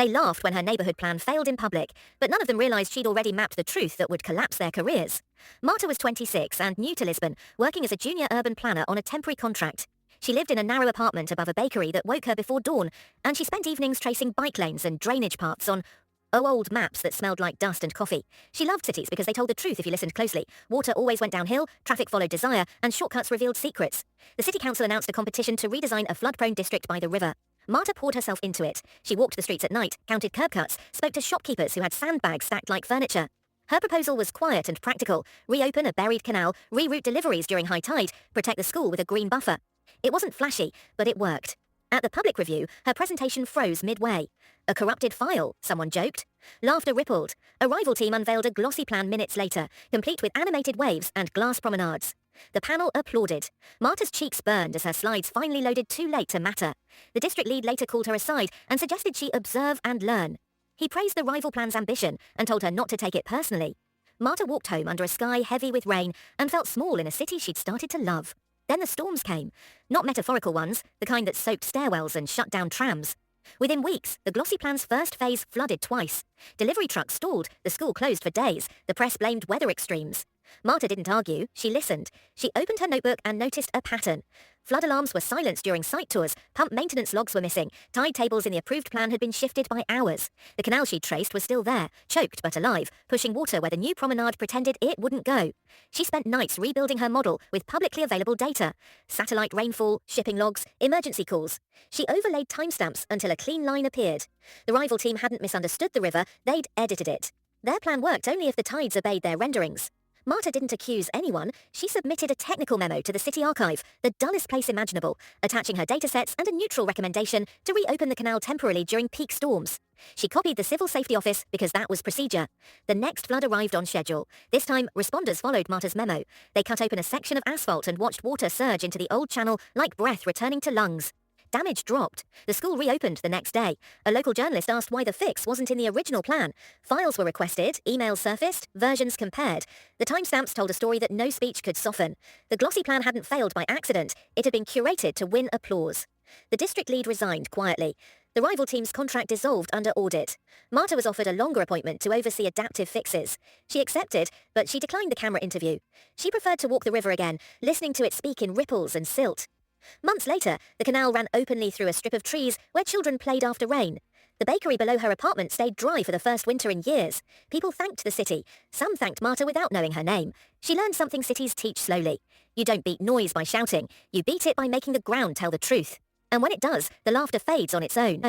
They laughed when her neighborhood plan failed in public, but none of them realized she'd already mapped the truth that would collapse their careers. Marta was 26 and new to Lisbon, working as a junior urban planner on a temporary contract. She lived in a narrow apartment above a bakery that woke her before dawn, and she spent evenings tracing bike lanes and drainage paths on old maps that smelled like dust and coffee. She loved cities because they told the truth if you listened closely. Water always went downhill, traffic followed desire, and shortcuts revealed secrets. The city council announced a competition to redesign a flood-prone district by the river. Marta poured herself into it. She walked the streets at night, counted curb cuts, spoke to shopkeepers who had sandbags stacked like furniture. Her proposal was quiet and practical. Reopen a buried canal, reroute deliveries during high tide, protect the school with a green buffer. It wasn't flashy, but it worked. At the public review, her presentation froze midway. A corrupted file, someone joked. Laughter rippled. A rival team unveiled a glossy plan minutes later, complete with animated waves and glass promenades. The panel applauded. Marta's cheeks burned as her slides finally loaded too late to matter. The district lead later called her aside and suggested she observe and learn. He praised the rival plan's ambition and told her not to take it personally. Marta walked home under a sky heavy with rain and felt small in a city she'd started to love. Then the storms came. Not metaphorical ones, the kind that soaked stairwells and shut down trams. Within weeks, the glossy plan's first phase flooded twice. Delivery trucks stalled, the school closed for days, the press blamed weather extremes. Marta didn't argue, she listened. She opened her notebook and noticed a pattern. Flood alarms were silenced during site tours, pump maintenance logs were missing, tide tables in the approved plan had been shifted by hours. The canal she'd traced was still there, choked but alive, pushing water where the new promenade pretended it wouldn't go. She spent nights rebuilding her model with publicly available data. Satellite rainfall, shipping logs, emergency calls. She overlaid timestamps until a clean line appeared. The rival team hadn't misunderstood the river, they'd edited it. Their plan worked only if the tides obeyed their renderings. Marta didn't accuse anyone, she submitted a technical memo to the city archive, the dullest place imaginable, attaching her datasets and a neutral recommendation to reopen the canal temporarily during peak storms. She copied the Civil Safety Office because that was procedure. The next flood arrived on schedule. This time, responders followed Marta's memo. They cut open a section of asphalt and watched water surge into the old channel like breath returning to lungs. Damage dropped. The school reopened the next day. A local journalist asked why the fix wasn't in the original plan. Files were requested, emails surfaced, versions compared. The timestamps told a story that no speech could soften. The glossy plan hadn't failed by accident. It had been curated to win applause. The district lead resigned quietly. The rival team's contract dissolved under audit. Marta was offered a longer appointment to oversee adaptive fixes. She accepted, but she declined the camera interview. She preferred to walk the river again, listening to it speak in ripples and silt. Months later, the canal ran openly through a strip of trees where children played after rain. The bakery below her apartment stayed dry for the first winter in years. People thanked the city. Some thanked Marta without knowing her name. She learned something cities teach slowly. You don't beat noise by shouting. You beat it by making the ground tell the truth. And when it does, the laughter fades on its own.